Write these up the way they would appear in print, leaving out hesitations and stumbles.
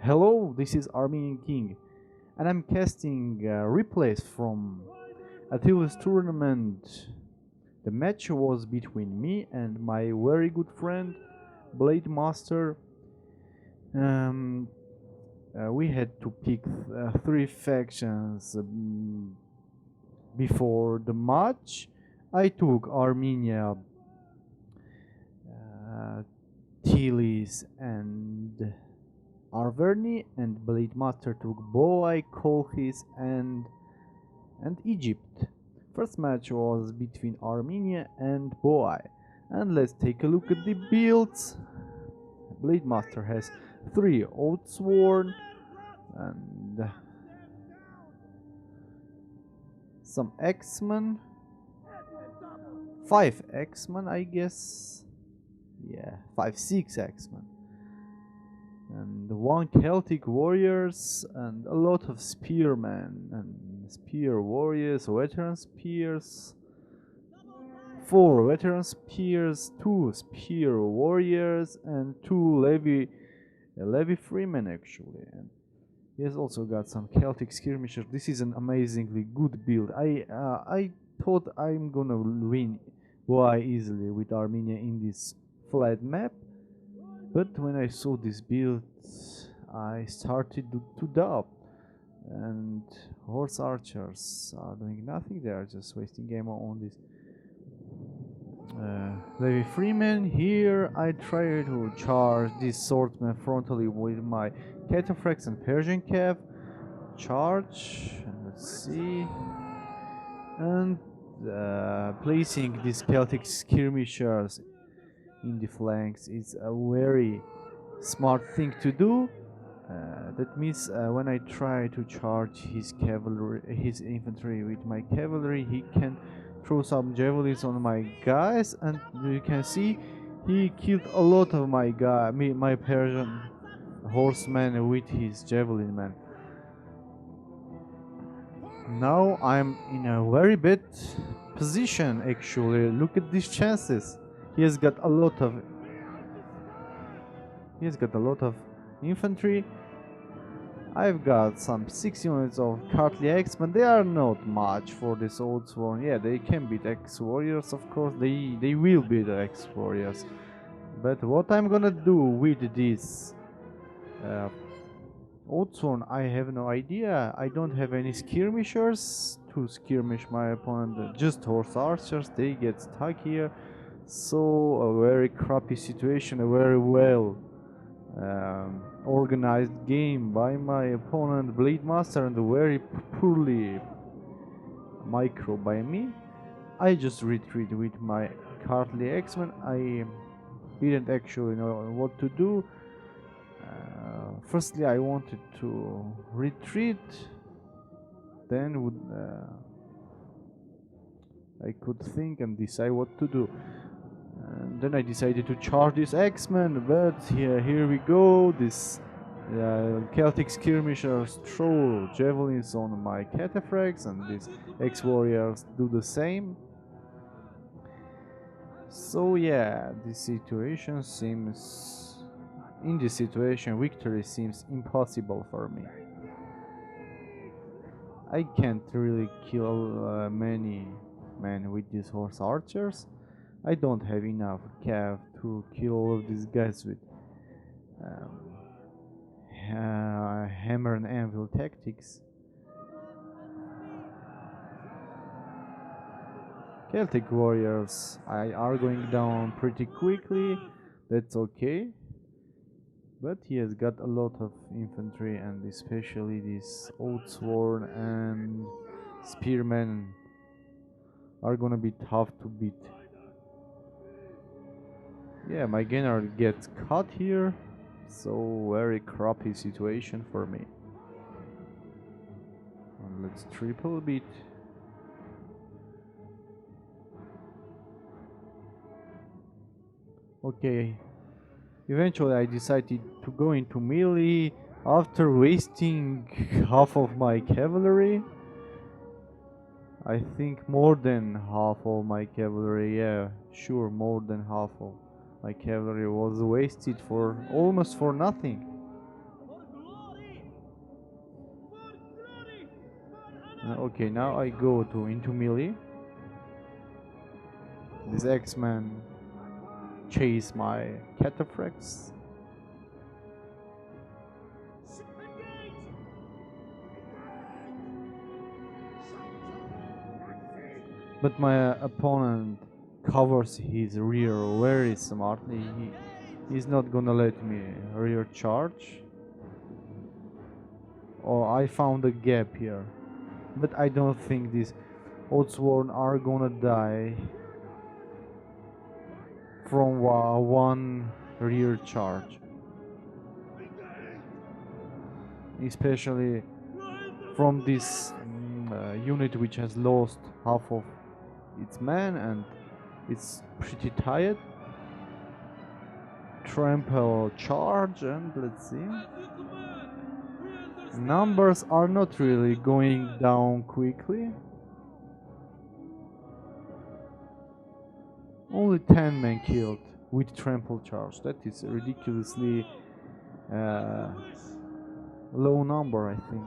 Hello, this is Armenian King, and I'm casting replays from Attila's tournament. The match was between me and my very good friend Blademaster. Um, we had to pick three factions before the match. I took Armenia, Tilis, and Arverni, and Blademaster took Boai, Colchis, and Egypt. First match was between Armenia and Boai. And let's take a look at the builds. Blademaster has 3 Oathsworn and some X-Men. 5 X-Men, I guess. Yeah, 5-6 X-Men. And 1 Celtic warriors and a lot of spearmen and spear warriors, veteran spears, 4 veteran spears, 2 spear warriors, and 2 levy freemen actually. And he has also got some Celtic skirmishers. This is an amazingly good build. I thought I'm gonna win quite easily with Armenia in this flat map. But when I saw this build, I started to doubt. And horse archers are doing nothing, they are just wasting ammo on this Levy Freeman. Here I try to charge this swordsman frontally with my cataphracts and Persian cav. Charge, let's see. And placing these Celtic skirmishers in the flanks is a very smart thing to do. That means when I try to charge his cavalry, his infantry with my cavalry, he can throw some javelins on my guys, and you can see he killed a lot of my Persian horsemen with his javelin man. Now I'm in a very bad position actually. Look at these chances. He has got a lot of infantry. I've got some 6 units of Cartly X, but they are not much for this old sworn. Yeah, they can beat X warriors, of course. They will beat X warriors. But what I'm gonna do with this old sworn, I have no idea. I don't have any skirmishers to skirmish my opponent. Just horse archers. They get stuck here. So a very crappy situation. A very well organized game by my opponent Blademaster, and very poorly micro by me. I just retreat with my Cartly X-Men. I didn't actually know what to do. Firstly, I wanted to retreat, then I could think and decide what to do. And then I decided to charge this X-Men, but here we go. This Celtic skirmishers throw javelins on my cataphracts, and these X-warriors do the same. So yeah, in this situation, victory seems impossible for me. I can't really kill many men with these horse archers. I don't have enough cav to kill all of these guys with hammer and anvil tactics. Celtic warriors are going down pretty quickly. That's okay. But he has got a lot of infantry, and especially these Oathsworn and spearmen are gonna be tough to beat. Yeah, my gunner gets caught here, so very crappy situation for me. And let's triple beat. Okay, eventually I decided to go into melee after wasting half of my cavalry. I think more than half of my cavalry, yeah, sure, more than half of my cavalry was wasted for almost for nothing. Okay, now I go to into melee. This X-Man chase my cataphracts. But my opponent covers his rear very smartly. He's not gonna let me rear charge. Oh, I found a gap here. But I don't think these Oddsworn are gonna die from one rear charge. Especially from this unit which has lost half of its men and it's pretty tired. Trample charge, and let's see. Numbers are not really going down quickly. Only 10 men killed with trample charge. That is a ridiculously low number, I think.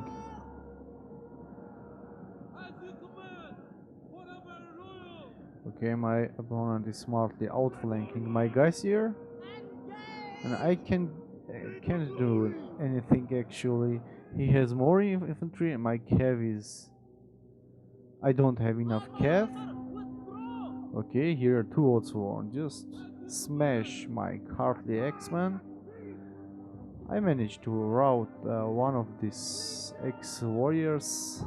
Okay, my opponent is smartly outflanking my guys here, and I can't do anything actually. He has more infantry, and my cav is... I don't have enough cav. Okay, here are two Oddsworn. Just smash my Hartley X-Men. I managed to rout one of these X-Warriors.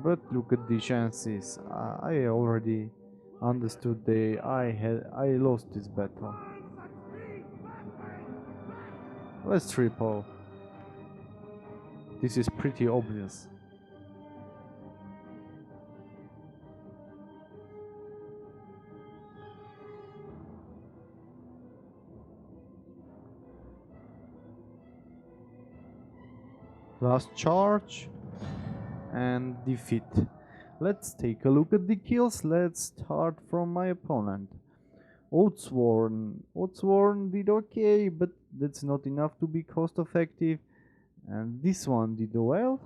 But look at the chances. I already understood I lost this battle. Let's triple. This is pretty obvious. Last charge and defeat. Let's take a look at the kills. Let's start from my opponent. Oddsworn did okay, but that's not enough to be cost effective. And this one did well.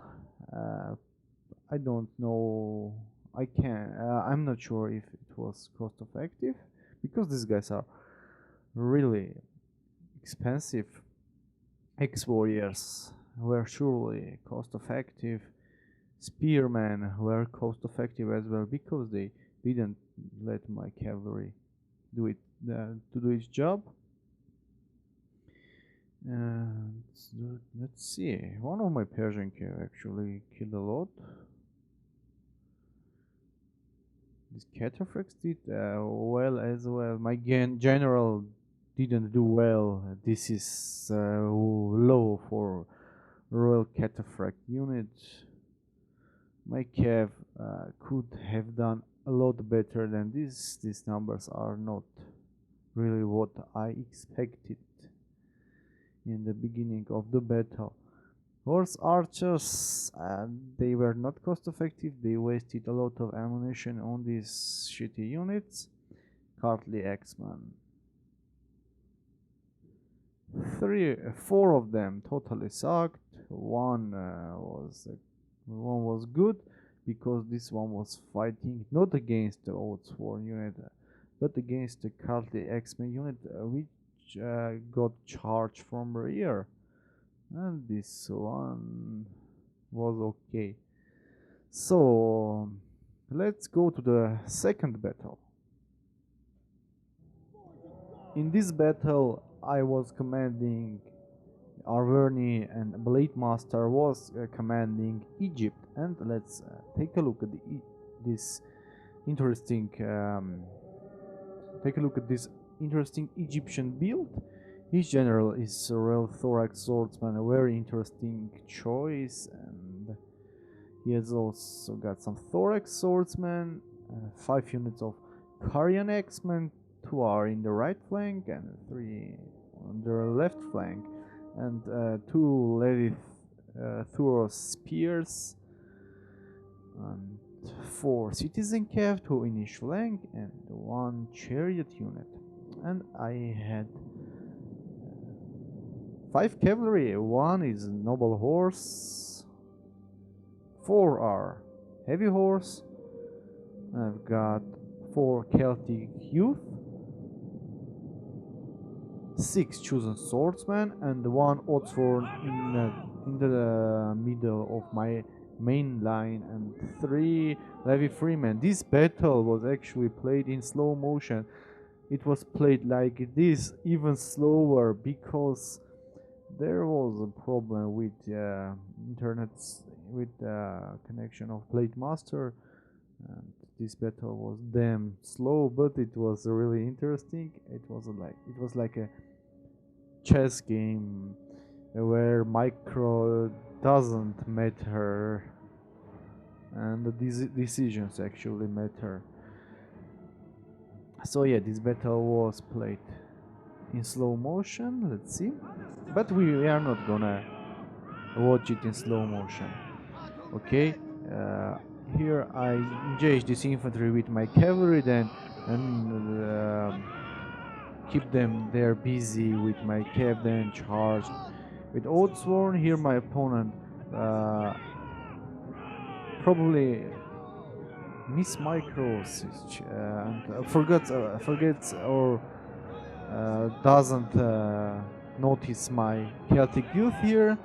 I don't know. I'm not sure if it was cost effective because these guys are really expensive. X-Warriors were surely cost effective. Spearmen were cost effective as well because they didn't let my cavalry do it to do its job. Let's see. One of my Persian cav actually killed a lot. This cataphracts did well as well. My general didn't do well. This is low for Royal Cataphract unit. My cav could have done a lot better than this. These numbers are not really what I expected in the beginning of the battle. Horse archers, they were not cost effective. They wasted a lot of ammunition on these shitty units. Hartley X-Men. 4 of them totally sucked. One was good because this one was fighting not against the Oddsworn unit, but against the Hartley X-Men unit, which got charged from rear. And this one was okay. So let's go to the second battle. In this battle I was commanding Armenian and Blademaster was commanding Egypt, and let's take a look at this interesting Egyptian build. His general is a real thorax swordsman, a very interesting choice, and he has also got some thorax swordsmen, 5 units of Carian X-Men, 2 are in the right flank and 3 on the left flank, and 2 Lady Thuros spears, and 4 citizen cav, 2 in each flank, and 1 chariot unit. And I had 5 cavalry, 1 is noble horse, 4 are heavy horse. I've got 4 Celtic youth, 6 chosen swordsmen, and 1 Oxford in the middle of my main line, and 3 Levy Freemen. This battle was actually played in slow motion. It was played like this, even slower, because there was a problem with internet, with connection of Blademaster, and this battle was damn slow, but it was really interesting. It was like a chess game where micro doesn't matter and the decisions actually matter. So yeah, this battle was played in slow motion. Let's see, but we are not gonna watch it in slow motion. Okay, here I engage this infantry with my cavalry, then and keep them there busy with my cav, then charge with Oathsworn. Here my opponent probably mismicros and forgets or doesn't notice my Celtic youth here.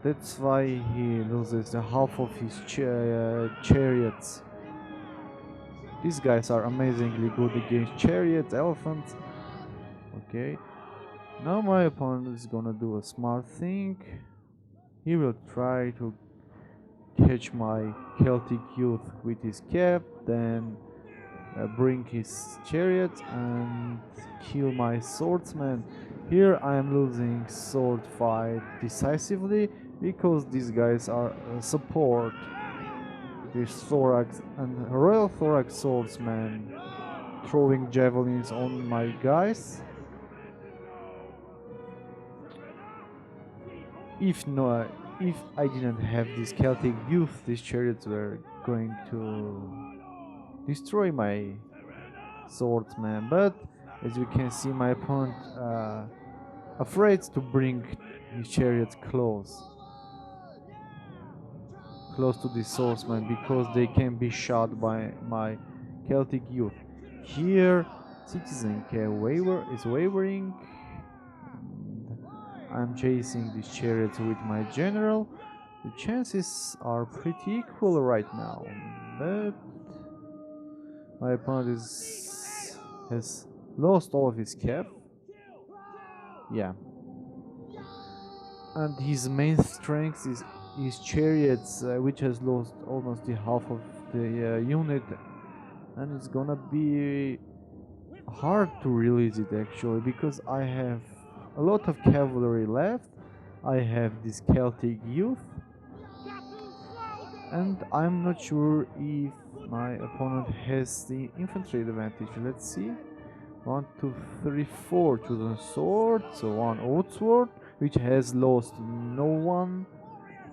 That's why he loses half of his chariots. These guys are amazingly good against chariots, elephants. Okay, now my opponent is gonna do a smart thing. He will try to catch my Celtic youth with his cap, then bring his chariot and kill my swordsman. Here I am losing sword fight decisively because these guys are support. This thorax and royal thorax swordsman throwing javelins on my guys. If I didn't have this Celtic youth, these chariots were going to destroy my swordsman. But as you can see, my opponent afraid to bring his chariots close to the swordsman because they can be shot by my Celtic youth. Here, citizen K is wavering. I'm chasing these chariots with my general. The chances are pretty equal right now, but my opponent has lost all of his cap. Yeah. And his main strength is his chariots, which has lost almost the half of the unit, and it's gonna be hard to release it actually because I have a lot of cavalry left. I have this Celtic youth, and I'm not sure if my opponent has the infantry advantage. Let's see. 1, 2, 3, 4 chosen sword, so 1 Oathsword, which has lost no one,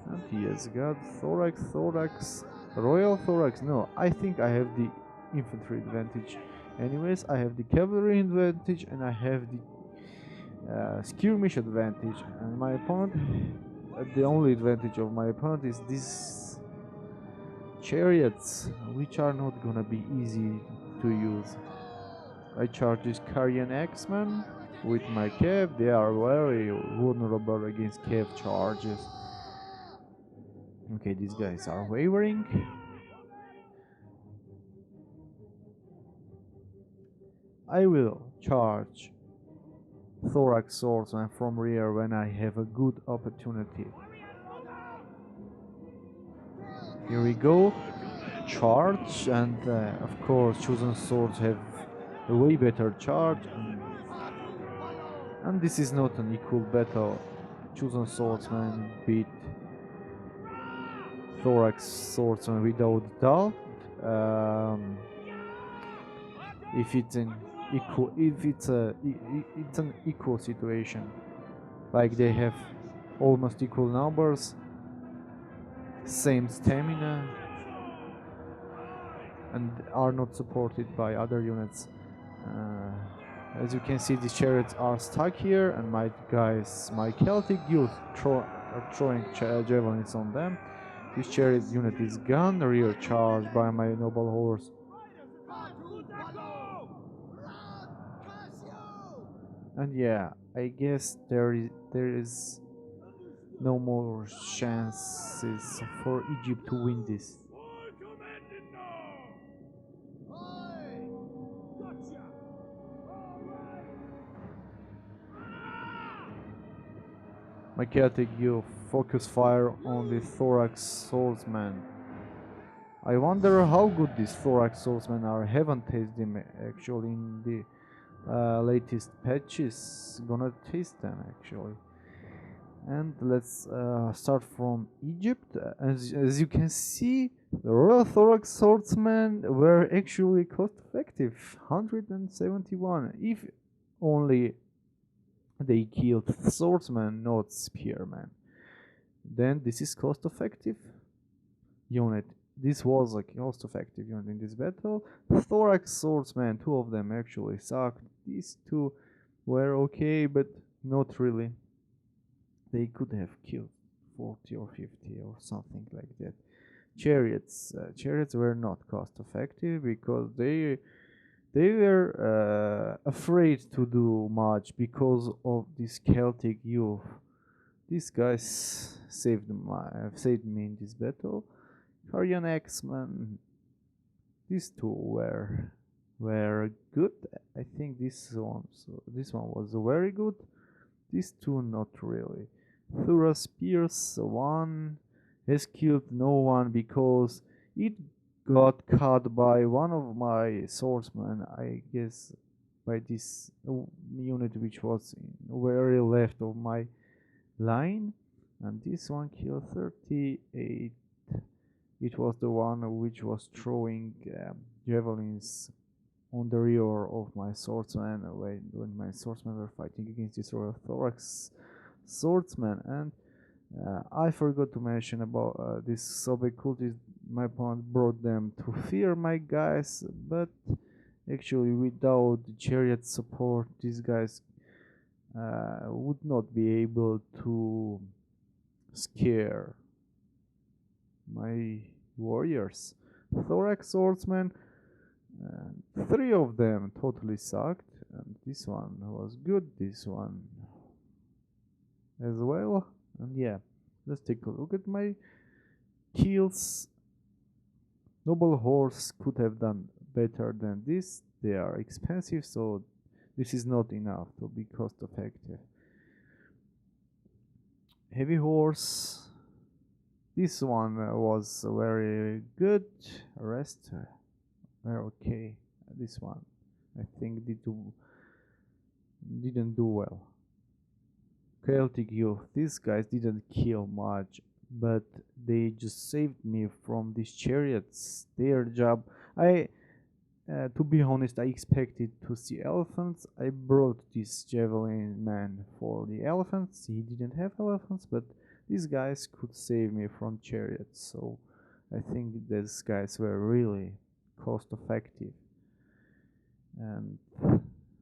and he has got thorax, royal thorax. No, I think I have the infantry advantage. Anyways, I have the cavalry advantage and I have the skirmish advantage, and my opponent, the only advantage of my opponent is these chariots, which are not gonna be easy to use. I charge this Carian X-Men with my cav. They are very vulnerable against cav charges. Okay, these guys are wavering. I will charge thorax swordsman from rear when I have a good opportunity. Here we go. Charge, and of course chosen swords have a way better charge, and this is not an equal battle. Chosen swordsman beat thorax swordsman without doubt. If it's an equal situation, like they have almost equal numbers, same stamina, and are not supported by other units. As you can see, the chariots are stuck here, and my guys, my Celtic youth, are throwing javelins on them. This chariot unit is gone, rear charged by my noble horse. And yeah, I guess there is no more chances for Egypt to win this. My Celtic youth focus fire on the thorax swordsman. I wonder how good these thorax swordsmen are. Haven't tasted them actually in the latest patches. Gonna taste them actually. And let's start from Egypt. As you can see, the Royal Thorax swordsmen were actually cost effective, 171, if only they killed swordsmen, not spearmen. Then this is cost effective unit. This was a cost effective unit in this battle. Thorax swordsmen, two of them actually sucked. These two were okay, but not really. They could have killed 40 or 50 or something like that. Chariots were not cost effective because they were afraid to do much because of this Celtic youth. These guys saved me in this battle. Armenian X-Men. These two were good. I think this one was very good. These two not really. Thura Spears 1 has killed no one because it got cut by one of my swordsmen, I guess by this unit which was in very left of my line, and this one killed 38. It was the one which was throwing javelins on the rear of my swordsman when my swordsmen were fighting against this Royal Thorax swordsman. And I forgot to mention about this Sobek cultist. My opponent brought them to fear my guys, but actually without the chariot support these guys would not be able to scare my warriors. Thorax swordsman, three of them totally sucked, and this one was good, this one as well. And yeah, let's take a look at my kills. Noble horse could have done better than this. They are expensive, so this is not enough to be cost effective. Heavy horse, this one was very good. Rest were okay. This one I think didn't do well. Celtic youth, these guys didn't kill much, but they just saved me from these chariots. Their job, to be honest, I expected to see elephants. I brought this javelin man for the elephants. He didn't have elephants, but these guys could save me from chariots. So I think these guys were really cost effective. And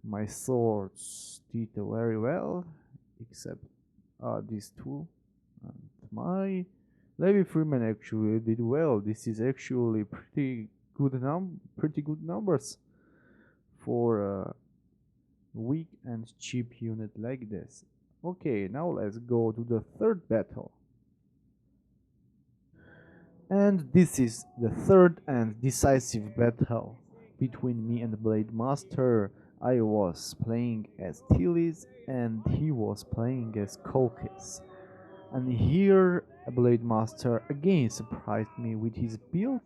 my swords did very well, except these two. And my Levi Freeman actually did well. This is actually pretty good numbers for a weak and cheap unit like this. Okay, now let's go to the third battle. And this is the third and decisive battle between me and Blademaster. I was playing as Attila and he was playing as Colchis. And here Blademaster again surprised me with his build.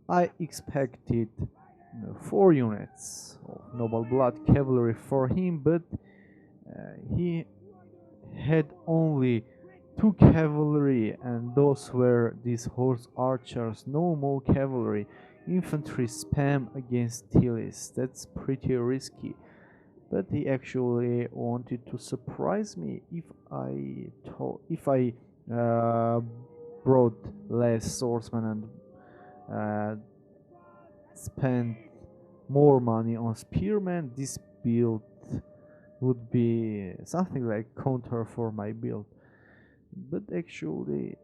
I expected 4 units of Noble Blood Cavalry for him, but he had only 2 cavalry, and those were these horse archers, no more cavalry. Infantry spam against Tilis, that's pretty risky. But he actually wanted to surprise me if I brought less swordsmen and spent more money on spearmen. This build would be something like counter for my build, but actually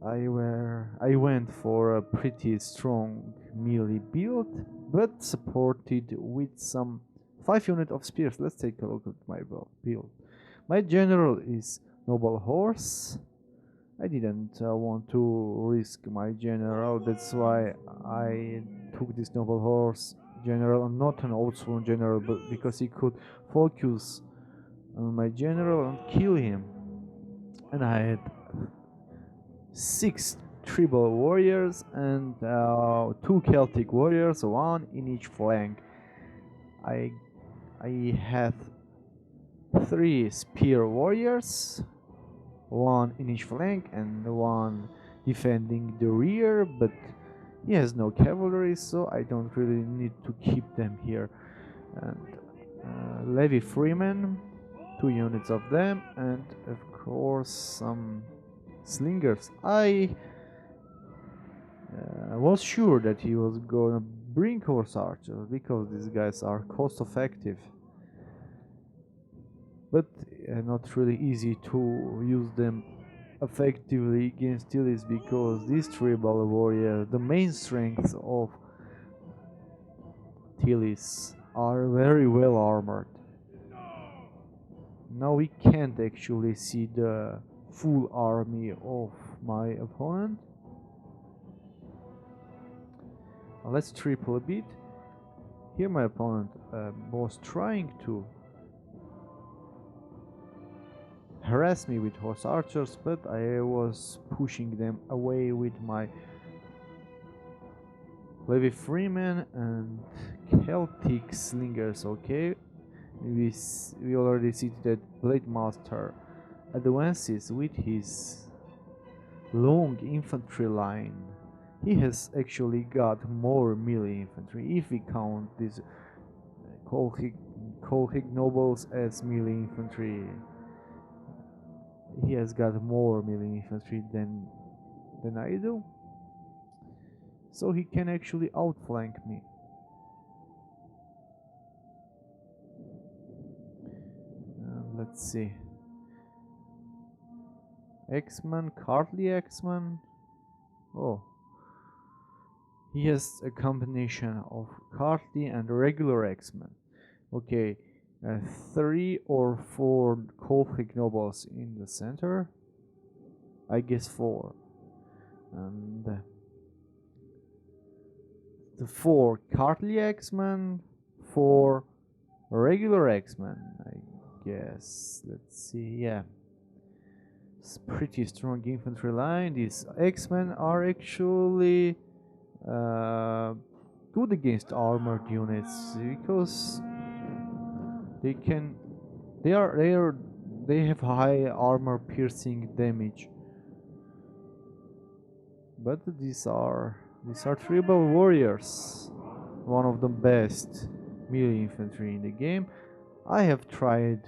I went for a pretty strong melee build, but supported with some 5 units of spears. Let's take a look at my build. My general is noble horse. I didn't want to risk my general, that's why I took this noble horse general and not an old sworn general, but because he could focus on my general and kill him. And I had 6 tribal warriors and 2 Celtic warriors, 1 in each flank. I had 3 spear warriors, 1 in each flank and 1 defending the rear, but he has no cavalry, so I don't really need to keep them here. And Levy Freemen, 2 units of them, and of course some slingers. I was sure that he was gonna bring horse archers because these guys are cost effective, but not really easy to use them effectively against Tillis, because these tribal warriors, the main strengths of Tillis, are very well armored. Now we can't actually see the full army of my opponent. Let's triple a bit. Here my opponent was trying to harass me with horse archers, but I was pushing them away with my Levy Freeman and Celtic slingers. Okay, we already see that Blademaster advances with his long infantry line. He has actually got more melee infantry if we count these Colchic nobles as melee infantry. He has got more melee infantry than I do, so he can actually outflank me. Let's see. X-Men, Cartly X-Men. Oh, he has a combination of Cartly and regular X-Men. Okay, 3 or 4 Colchic nobles in the center. I guess 4. And the 4 Cartly X-Men, 4 regular X-Men, I guess. Let's see, yeah. It's pretty strong infantry line. These X-Men are actually good against armored units because they have high armor piercing damage. But these are tribal warriors, one of the best melee infantry in the game. I have tried,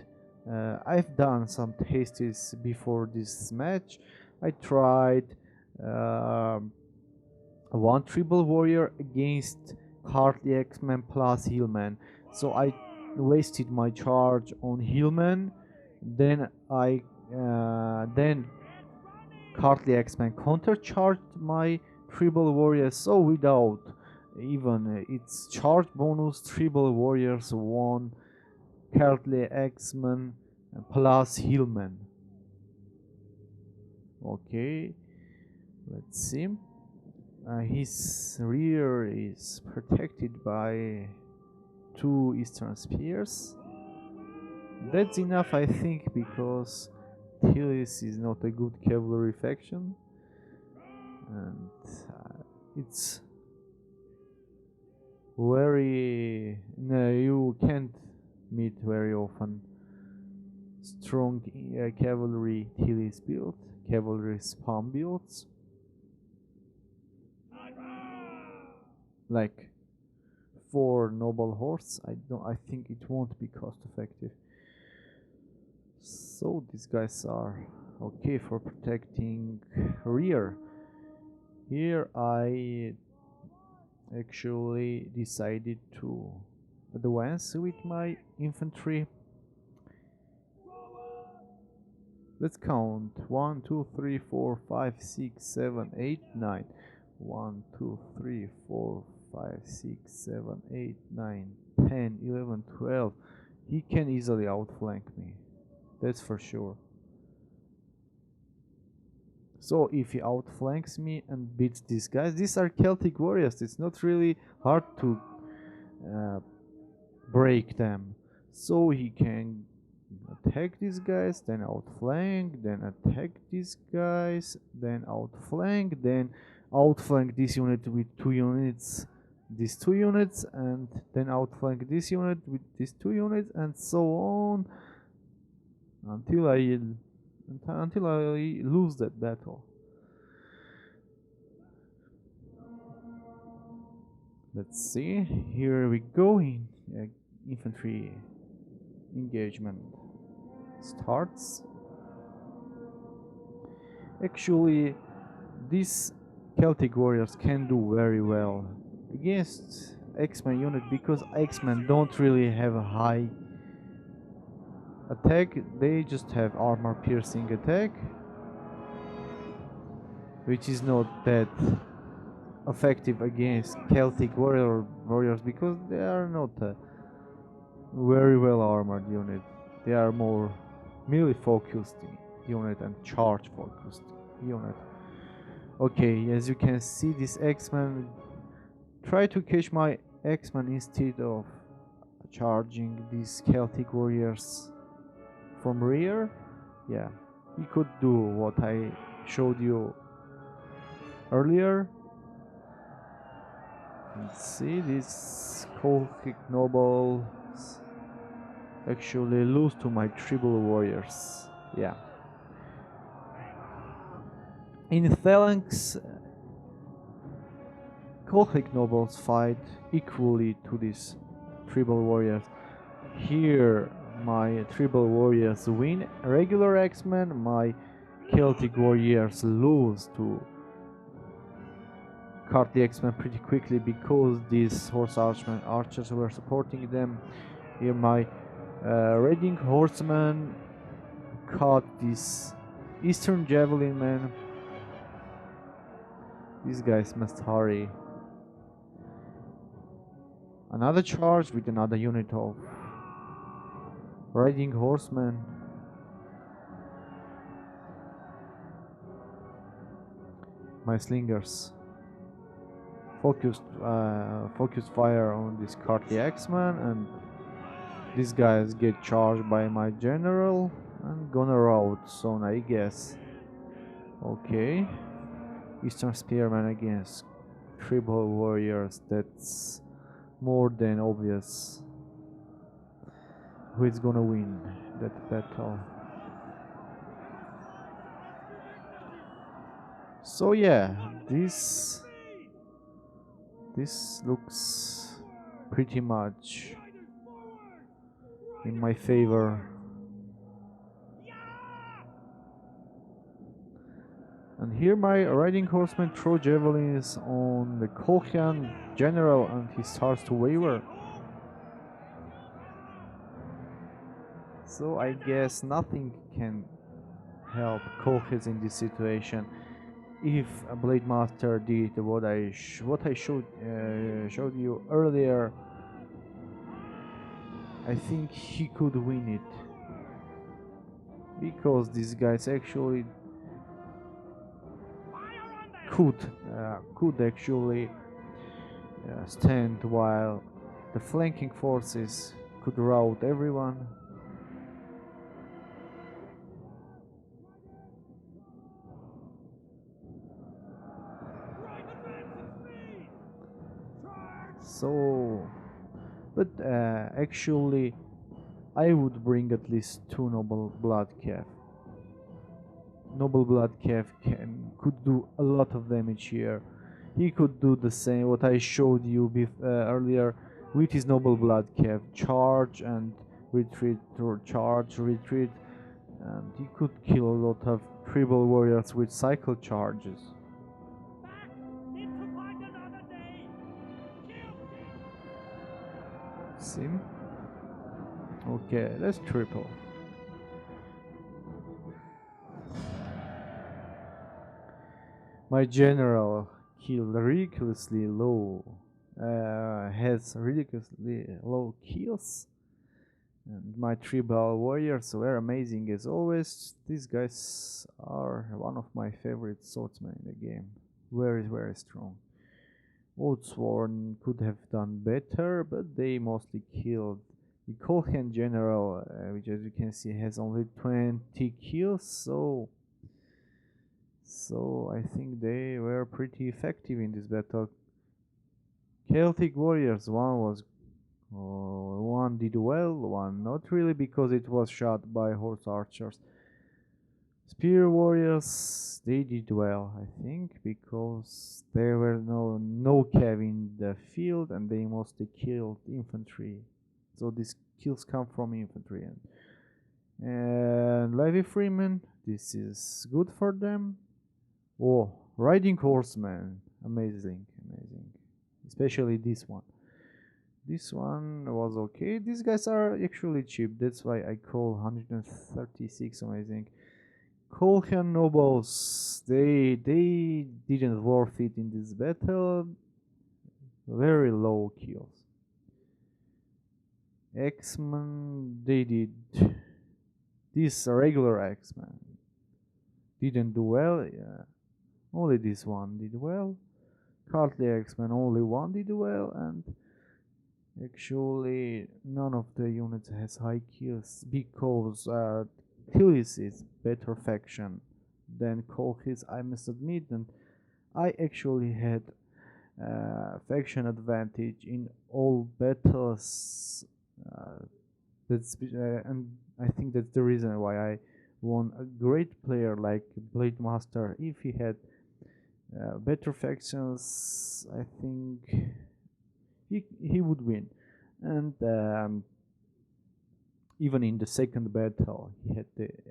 I've done some tastes before this match. I tried 1 tribal warrior against Cartly X-Men plus Hillman. So I wasted my charge on Hillman, then Cartly X-Men countercharged my tribal warriors, so without even its charge bonus, tribal warriors won Cartly X-Men plus Hillman. Okay, let's see. His rear is protected by 2 Eastern Spears. That's enough, I think, because Tillis is not a good cavalry faction, and it's very... no, you can't meet very often strong cavalry Tillis build, cavalry spam builds. Like for noble horse, I think it won't be cost effective. So these guys are okay for protecting rear. Here I actually decided to advance with my infantry. Let's count 1, 2, 3, 4, 5, 6, 7, 8, 9. 1, 2, 3, 4, 5, 6, 7, 8, 9, 10, 11, 12. He can easily outflank me. That's for sure. So if he outflanks me and beats these guys, these are Celtic warriors. It's not really hard to break them. So he can attack these guys, then outflank, then attack these guys, then outflank, then outflank this unit with 2 units, these 2 units, and then outflank this unit with these 2 units, and so on until I lose that battle. Let's see. Here we go. Infantry engagement starts. Actually, these Celtic warriors can do very well against X-Men unit because X-Men don't really have a high attack. They just have armor piercing attack, which is not that effective against Celtic warriors because they are not a very well armored unit. They are more melee focused unit and charge focused unit. Okay, as you can see, this X-Men try to catch my X-Men instead of charging these Celtic warriors from rear. Yeah, he could do what I showed you earlier. Let's see, these Celtic nobles actually lose to my tribal warriors. Yeah. In phalanx, Celtic nobles fight equally to these tribal warriors. Here, my tribal warriors win. Regular X-Men, my Celtic warriors lose to cut the X-Men pretty quickly because these horse archers were supporting them. Here, my raiding horsemen caught this Eastern Javelin man. These guys must hurry. Another charge with another unit of riding horsemen. My slingers focused fire on this Carty X-Man, and these guys get charged by my general and gonna rout soon, I guess. Okay. Eastern Spearman against tribal warriors, that's more than obvious who is gonna win that battle. So yeah, this looks pretty much in my favor. And here my riding horseman throw javelins on the Colchian general and he starts to waver. So I guess nothing can help Colchis in this situation. If a Blademaster did what I showed you earlier, I think he could win it, because these guys actually could actually stand while the flanking forces could rout everyone. So, but actually I would bring at least 2 noble blood calf. Noble blood calf could do a lot of damage here. He could do the same what I showed you earlier with his noble blood calf, charge and retreat, or charge, retreat, and he could kill a lot of tribal warriors with cycle charges. him. Okay, let's triple. My general killed ridiculously low. Has ridiculously low kills. And my tribal warriors were amazing as always. These guys are one of my favorite swordsmen in the game. Very, very strong. Oathsworn could have done better, but they mostly killed. The Colhan general, which as you can see has only 20 kills, so I think they were pretty effective in this battle. Celtic warriors, one did well, one not really because it was shot by horse archers. Spear warriors, they did well, I think, because there were no cav in the field and they mostly killed infantry. So these kills come from infantry. And Levy Freeman, this is good for them. Oh, riding horsemen, amazing, amazing. Especially this one. This one was okay. These guys are actually cheap. That's why I call 136 amazing. Colhan nobles, they didn't worth it in this battle. Very low kills. X-Men, they did. This regular X-Men didn't do well. Yeah, only this one did well. Hardly X-Men, only one did well, and actually none of the units has high kills because Tillis is better faction than Colchis, I must admit, and I actually had faction advantage in all battles. And I think that's the reason why I won. A great player like Blademaster, if he had better factions, I think he would win. And even in the second battle,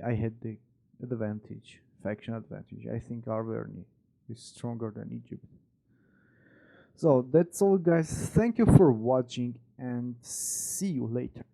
I had the advantage, faction advantage. I think Armenia is stronger than Egypt. So that's all, guys. Thank you for watching and see you later.